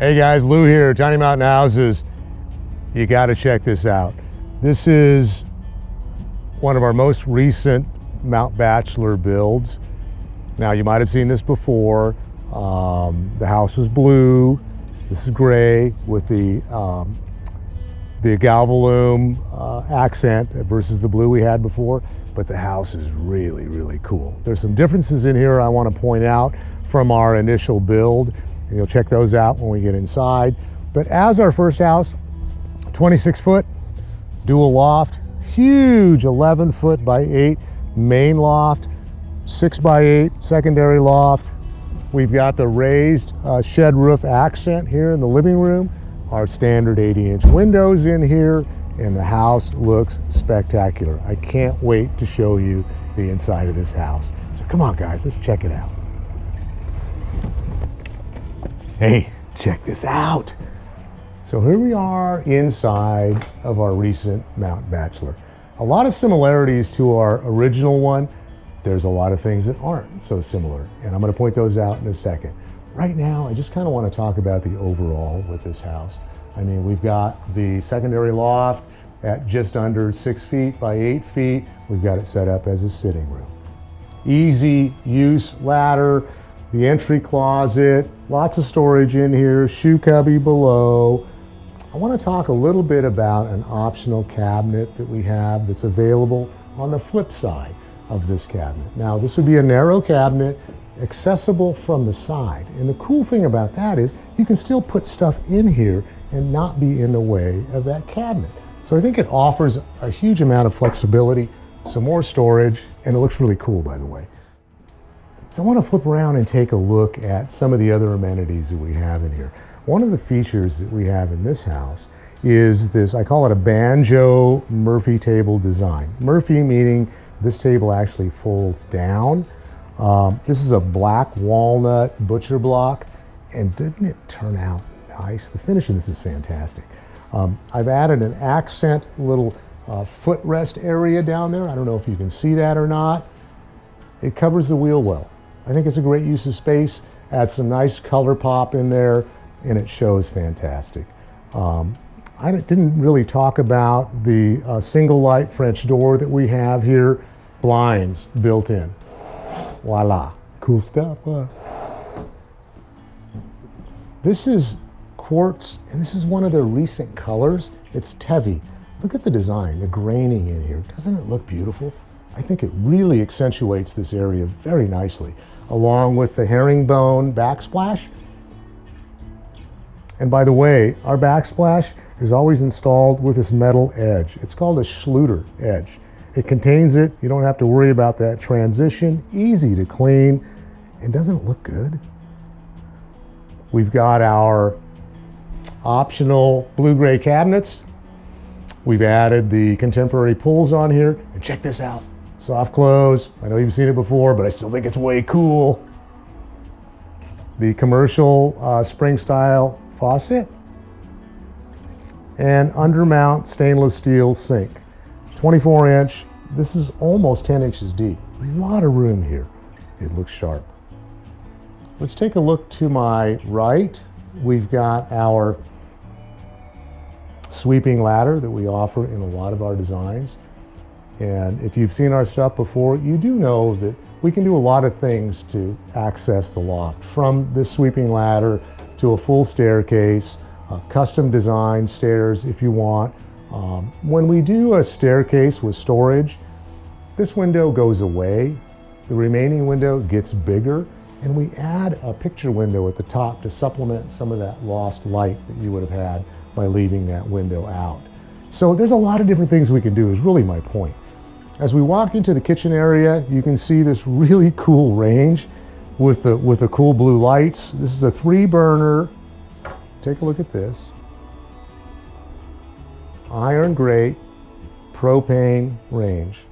Hey guys, Lou here, Tiny Mountain Houses. You gotta check this out. This is one of our most recent Mount Bachelor builds. Now you might have seen this before. The house is blue. This is gray with the galvalume accent versus the blue we had before. But the house is really, really cool. There's some differences in here I want to point out from our initial build. And you'll check those out when we get inside. But as our first house, 26 foot, dual loft, huge 11 foot by 8 main loft, 6 by 8 secondary loft. We've got the raised shed roof accent here in the living room, our standard 80-inch windows in here, and the house looks spectacular. I can't wait to show you the inside of this house. So come on guys, let's check it out. Hey, check this out. So here we are inside of our recent Mount Bachelor. A lot of similarities to our original one. There's a lot of things that aren't so similar, and I'm gonna point those out in a second. Right now, I just kind of want to talk about the overall with this house. I mean, we've got the secondary loft at just under 6 feet by 8 feet. We've got it set up as a sitting room. Easy use ladder, the entry closet, lots of storage in here, shoe cubby below. I want to talk a little bit about an optional cabinet that we have that's available on the flip side of this cabinet. Now, this would be a narrow cabinet, accessible from the side. And the cool thing about that is you can still put stuff in here and not be in the way of that cabinet. So I think it offers a huge amount of flexibility, some more storage, and it looks really cool, by the way. So I want to flip around and take a look at some of the other amenities that we have in here. One of the features that we have in this house is this, I call it a banjo Murphy table design. Murphy meaning this table actually folds down. This is a black walnut butcher block, and didn't it turn out nice? The finish in this is fantastic. I've added an accent little footrest area down there. I don't know if you can see that or not. It covers the wheel well. I think it's a great use of space. Add some nice color pop in there, and it shows fantastic. I didn't really talk about the single light French door that we have here. Blinds built in. Voila, cool stuff, huh? This is quartz, and this is one of their recent colors. It's Tevi. Look at the design, the graining in here. Doesn't it look beautiful? I think it really accentuates this area very nicely, along with the herringbone backsplash. And by the way, our backsplash is always installed with this metal edge. It's called a Schluter edge. It contains it. You don't have to worry about that transition. Easy to clean. And doesn't it look good? We've got our optional blue-gray cabinets. We've added the contemporary pulls on here. And check this out. Soft close. I know you've seen it before, but I still think it's way cool. The commercial spring-style faucet. And undermount stainless steel sink. 24-inch. This is almost 10 inches deep. A lot of room here. It looks sharp. Let's take a look to my right. We've got our sweeping ladder that we offer in a lot of our designs. And if you've seen our stuff before, you do know that we can do a lot of things to access the loft, from this sweeping ladder to a full staircase, custom design stairs if you want. When we do a staircase with storage, this window goes away. The remaining window gets bigger, and we add a picture window at the top to supplement some of that lost light that you would have had by leaving that window out. So there's a lot of different things we can do, is really my point. As we walk into the kitchen area, you can see this really cool range with the cool blue lights. This is a 3-burner. Take a look at this. Iron grate, propane range.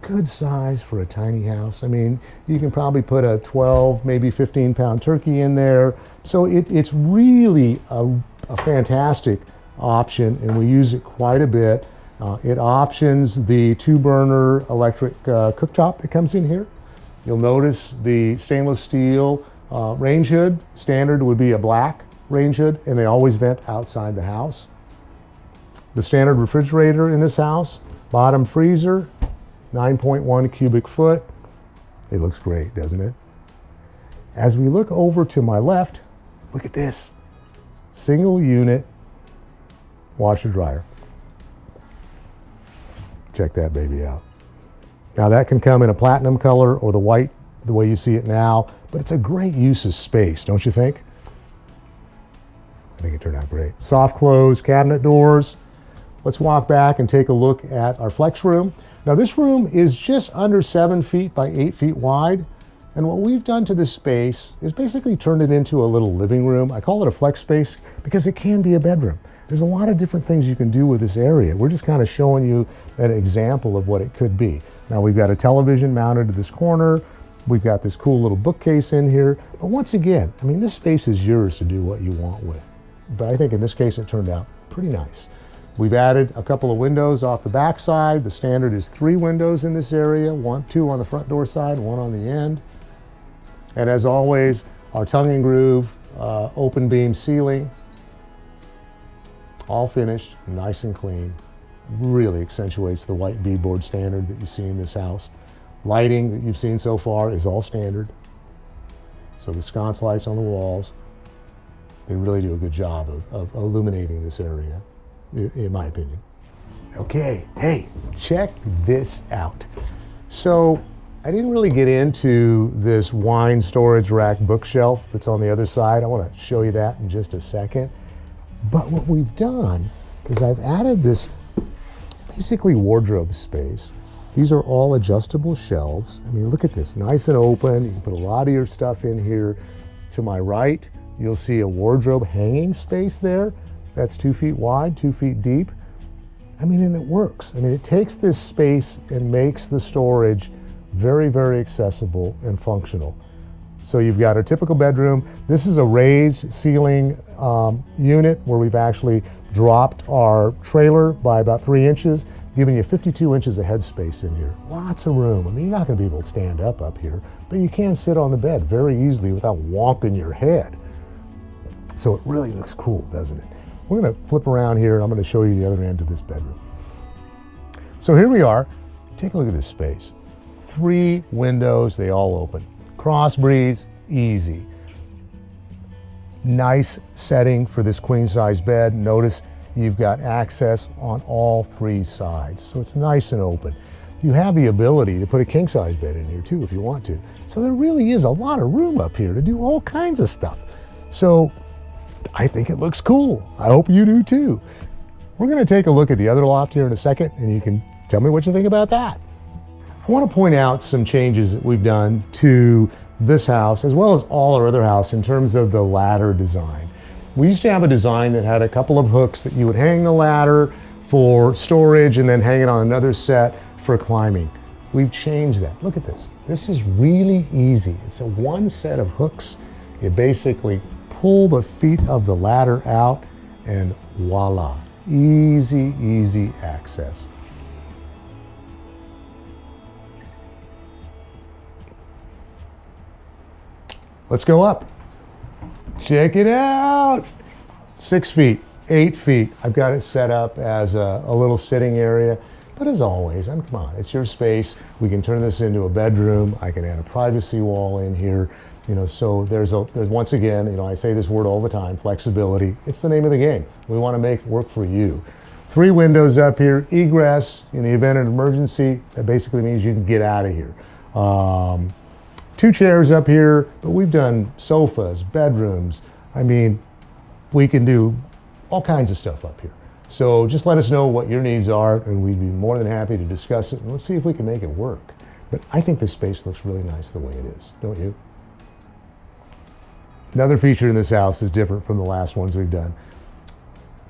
Good size for a tiny house. I mean, you can probably put a 12, maybe 15-pound turkey in there. So it's really a fantastic option, and we use it quite a bit. It options the 2-burner electric cooktop that comes in here. You'll notice the stainless steel range hood. Standard would be a black range hood, and they always vent outside the house. The standard refrigerator in this house, bottom freezer, 9.1 cubic foot. It looks great, doesn't it? As we look over to my left, look at this. Single unit washer dryer. Check that baby out. Now that can come in a platinum color or the white, the way you see it now, but it's a great use of space, don't you think? I think it turned out great. Soft close cabinet doors. Let's walk back and take a look at our flex room. Now this room is just under 7 feet by 8 feet wide. And what we've done to this space is basically turned it into a little living room. I call it a flex space because it can be a bedroom. There's a lot of different things you can do with this area. We're just kind of showing you an example of what it could be. Now we've got a television mounted to this corner. We've got this cool little bookcase in here. But once again, I mean, this space is yours to do what you want with. But I think in this case, it turned out pretty nice. We've added a couple of windows off the back side. The standard is 3 windows in this area, 2 on the front door side, 1 on the end. And as always, our tongue and groove, open beam ceiling, all finished, nice and clean. Really accentuates the white beadboard standard that you see in this house. Lighting that you've seen so far is all standard. So the sconce lights on the walls, they really do a good job of illuminating this area, in my opinion. Okay, hey, check this out. So I didn't really get into this wine storage rack bookshelf that's on the other side. I want to show you that in just a second. But what we've done is I've added this basically wardrobe space. These are all adjustable shelves. I mean, look at this, nice and open. You can put a lot of your stuff in here. To my right, you'll see a wardrobe hanging space there. That's 2 feet wide, 2 feet deep. I mean, and it works. I mean, it takes this space and makes the storage very, very accessible and functional. So you've got a typical bedroom. This is a raised ceiling unit where we've actually dropped our trailer by about 3 inches, giving you 52 inches of headspace in here. Lots of room. I mean, you're not going to be able to stand up here, but you can sit on the bed very easily without wonking your head. So it really looks cool, doesn't it? We're going to flip around here and I'm going to show you the other end of this bedroom. So here we are. Take a look at this space. 3 windows, they all open. Cross breeze, easy. Nice setting for this queen size bed. Notice you've got access on all 3 sides. So it's nice and open. You have the ability to put a king size bed in here too if you want to. So there really is a lot of room up here to do all kinds of stuff. So I think it looks cool. I hope you do too. We're going to take a look at the other loft here in a second and you can tell me what you think about that. I want to point out some changes that we've done to this house as well as all our other house in terms of the ladder design. We used to have a design that had a couple of hooks that you would hang the ladder for storage and then hang it on another set for climbing. We've changed that. Look at this. This is really easy. It's a 1 set of hooks. You basically pull the feet of the ladder out and voila, easy, easy access. Let's go up. Check it out. 6 feet, 8 feet. I've got it set up as a little sitting area. But as always, come on, it's your space. We can turn this into a bedroom. I can add a privacy wall in here. So there's once again, I say this word all the time, flexibility. It's the name of the game. We want to make work for you. 3 windows up here, egress in the event of an emergency. That basically means you can get out of here. 2 chairs up here, but we've done sofas, bedrooms. I mean, we can do all kinds of stuff up here. So just let us know what your needs are and we'd be more than happy to discuss it and let's see if we can make it work. But I think this space looks really nice the way it is, don't you? Another feature in this house is different from the last ones we've done.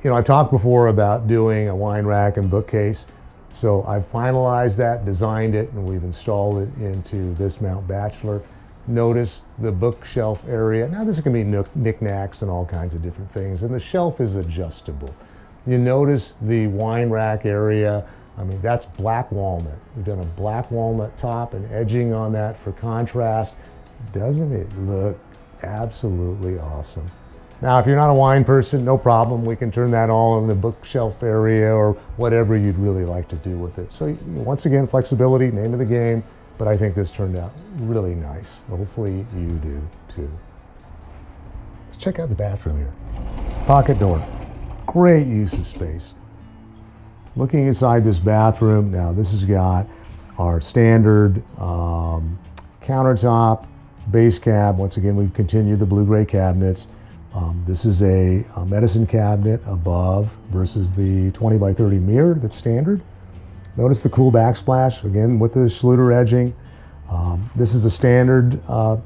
I've talked before about doing a wine rack and bookcase. So I've finalized that, designed it, and we've installed it into this Mount Bachelor. Notice the bookshelf area. Now this can be knickknacks and all kinds of different things, and the shelf is adjustable. You notice the wine rack area. I mean, that's black walnut. We've done a black walnut top and edging on that for contrast. Doesn't it look absolutely awesome? Now, if you're not a wine person, no problem. We can turn that all in the bookshelf area or whatever you'd really like to do with it. So once again, flexibility, name of the game, but I think this turned out really nice. Hopefully you do too. Let's check out the bathroom here. Pocket door, great use of space. Looking inside this bathroom, now this has got our standard countertop, base cab. Once again, we've continued the blue-gray cabinets. This is a medicine cabinet above versus the 20 by 30 mirror that's standard. Notice the cool backsplash, again with the Schluter edging. This is a standard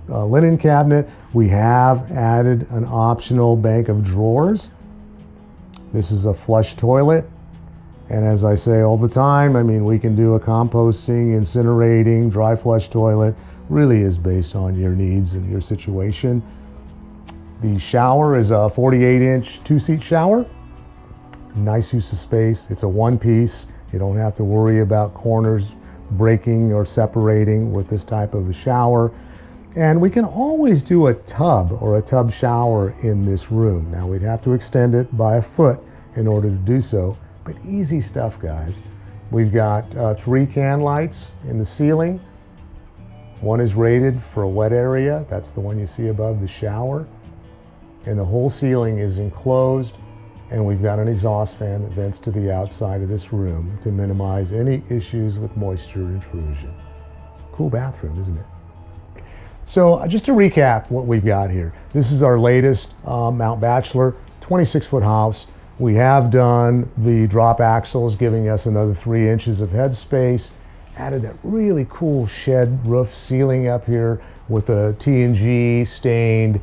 linen cabinet. We have added an optional bank of drawers. This is a flush toilet. And as I say all the time, I mean, we can do a composting, incinerating, dry flush toilet. Really is based on your needs and your situation. The shower is a 48-inch 2-seat shower. Nice use of space. It's a one-piece. You don't have to worry about corners breaking or separating with this type of a shower. And we can always do a tub or a tub shower in this room. Now we'd have to extend it by a foot in order to do so, but easy stuff, guys. We've got 3 can lights in the ceiling. One is rated for a wet area. That's the one you see above the shower. And the whole ceiling is enclosed, and we've got an exhaust fan that vents to the outside of this room to minimize any issues with moisture intrusion. Cool bathroom, isn't it? So just to recap what we've got here. This is our latest Mount Bachelor 26-foot house. We have done the drop axles, giving us another 3 inches of headspace. Added that really cool shed roof ceiling up here with a T&G stained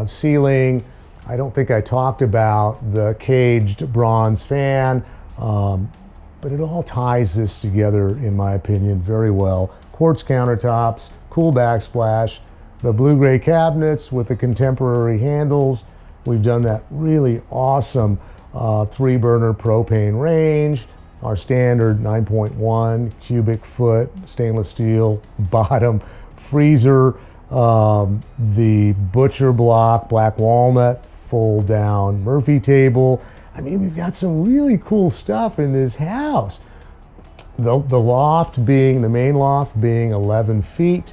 ceiling. I don't think I talked about the caged bronze fan, but it all ties this together, in my opinion, very well. Quartz countertops, cool backsplash, the blue-gray cabinets with the contemporary handles. We've done that really awesome 3-burner propane range, our standard 9.1 cubic foot stainless steel bottom freezer, the butcher block black walnut fold down Murphy table. I mean, we've got some really cool stuff in this house. The loft being, the main loft being 11 feet.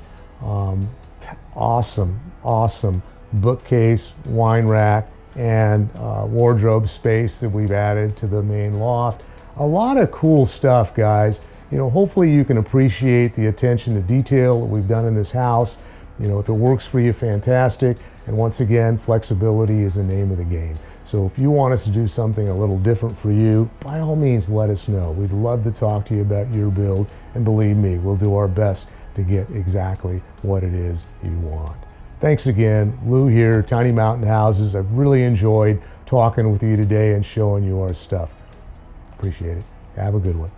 Awesome bookcase, wine rack, and wardrobe space that we've added to the main loft. A lot of cool stuff, guys. You know, hopefully you can appreciate the attention to detail that we've done in this house. You know, if it works for you, fantastic. And once again, flexibility is the name of the game. So if you want us to do something a little different for you, by all means, let us know. We'd love to talk to you about your build. And believe me, we'll do our best to get exactly what it is you want. Thanks again. Lou here, Tiny Mountain Houses. I've really enjoyed talking with you today and showing you our stuff. Appreciate it. Have a good one.